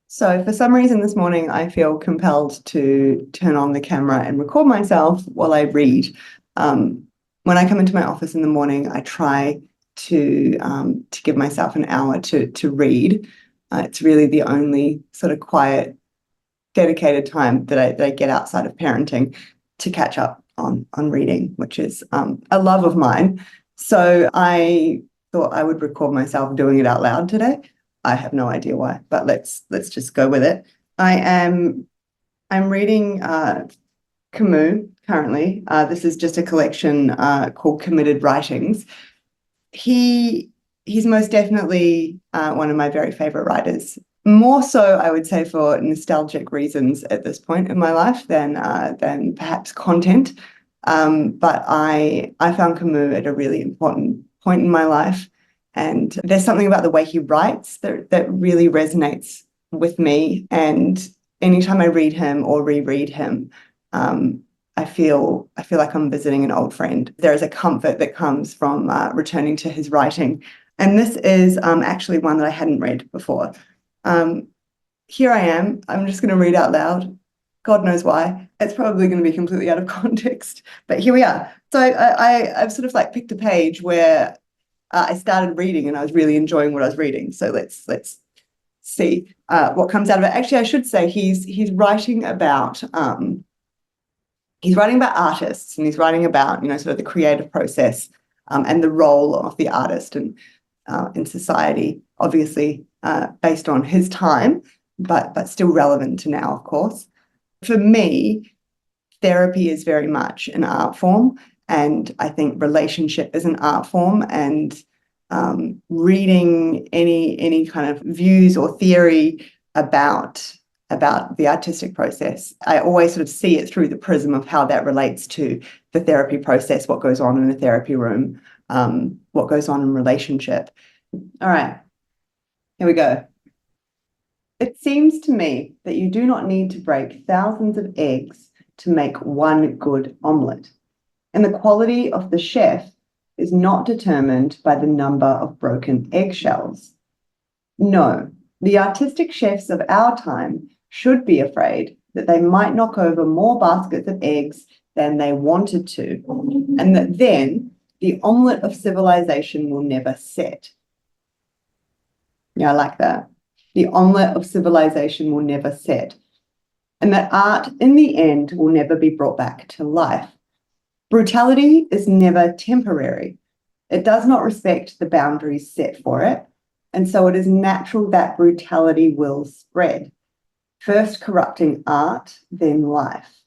So for some reason this morning, I feel compelled to turn on the camera and record myself while I read. When I come into my office in the morning, I try to give myself an hour to read. It's really the only sort of quiet, dedicated time that I get outside of parenting to catch up on reading, which is a love of mine. So I thought I would record myself doing it out loud today. I have no idea why, but let's just go with it. I'm reading Camus currently. This is just a collection called Committed Writings. He's most definitely one of my very favorite writers. More so, I would say, for nostalgic reasons at this point in my life than perhaps content. But I found Camus at a really important point in my life. And there's something about the way he writes that really resonates with me. And anytime I read him or reread him, I feel like I'm visiting an old friend. There is a comfort that comes from returning to his writing. And this is actually one that I hadn't read before. Here I am. I'm just going to read out loud. God knows why. It's probably going to be completely out of context, but here we are. So I've sort of like picked a page where I started reading and I was really enjoying what I was reading. So let's see what comes out of it. Actually, I should say he's writing about artists, and he's writing about sort of the creative process and the role of the artist and in society, obviously based on his time, but still relevant to now, of course. For me, therapy is very much an art form, and I think relationship is an art form, and reading any kind of views or theory about the artistic process, I always sort of see it through the prism of how that relates to the therapy process, what goes on in a therapy room, what goes on in relationship. All right, here we go. It seems to me that you do not need to break thousands of eggs to make one good omelette, and the quality of the chef is not determined by the number of broken eggshells. No, the artistic chefs of our time should be afraid that they might knock over more baskets of eggs than they wanted to, and that then the omelette of civilization will never set. Yeah, I like that. The omelette of civilization will never set, and that art in the end will never be brought back to life. Brutality is never temporary. It does not respect the boundaries set for it, and so it is natural that brutality will spread, first corrupting art, then life.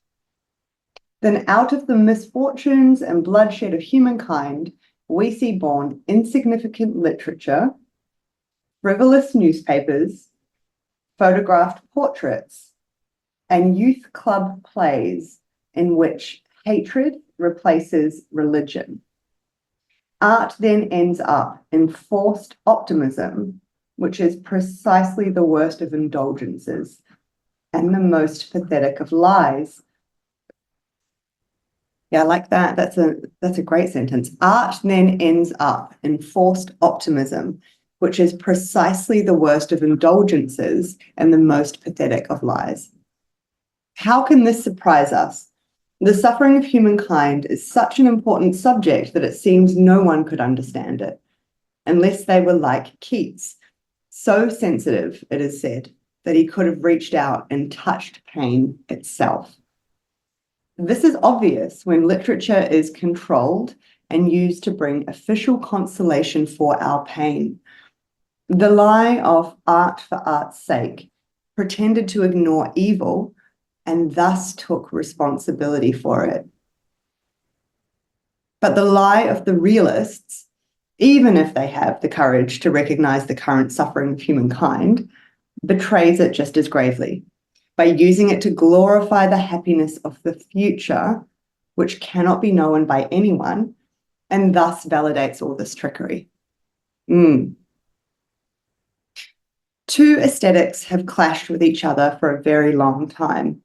Then out of the misfortunes and bloodshed of humankind, we see born insignificant literature, frivolous newspapers, photographed portraits, and youth club plays in which hatred replaces religion. Art then ends up in forced optimism, which is precisely the worst of indulgences and the most pathetic of lies. Yeah, I like that. That's a great sentence. Art then ends up in forced optimism, which is precisely the worst of indulgences and the most pathetic of lies. How can this surprise us? The suffering of humankind is such an important subject that it seems no one could understand it, unless they were like Keats, so sensitive, it is said, that he could have reached out and touched pain itself. This is obvious when literature is controlled and used to bring official consolation for our pain. The lie of art for art's sake pretended to ignore evil and thus took responsibility for it. But the lie of the realists, even if they have the courage to recognize the current suffering of humankind, betrays it just as gravely by using it to glorify the happiness of the future, which cannot be known by anyone, and thus validates all this trickery. Two aesthetics have clashed with each other for a very long time.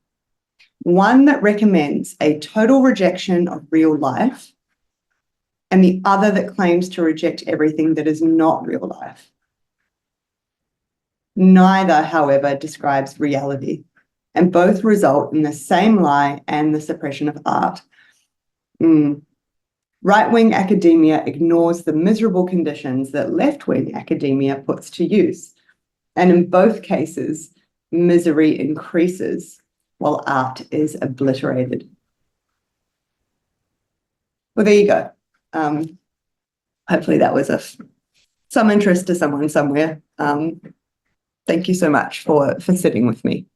One that recommends a total rejection of real life, and the other that claims to reject everything that is not real life. Neither, however, describes reality, and both result in the same lie and the suppression of art. Right-wing academia ignores the miserable conditions that left-wing academia puts to use. And in both cases, misery increases while art is obliterated. Well, there you go. Hopefully that was of some interest to someone somewhere. Thank you so much for sitting with me.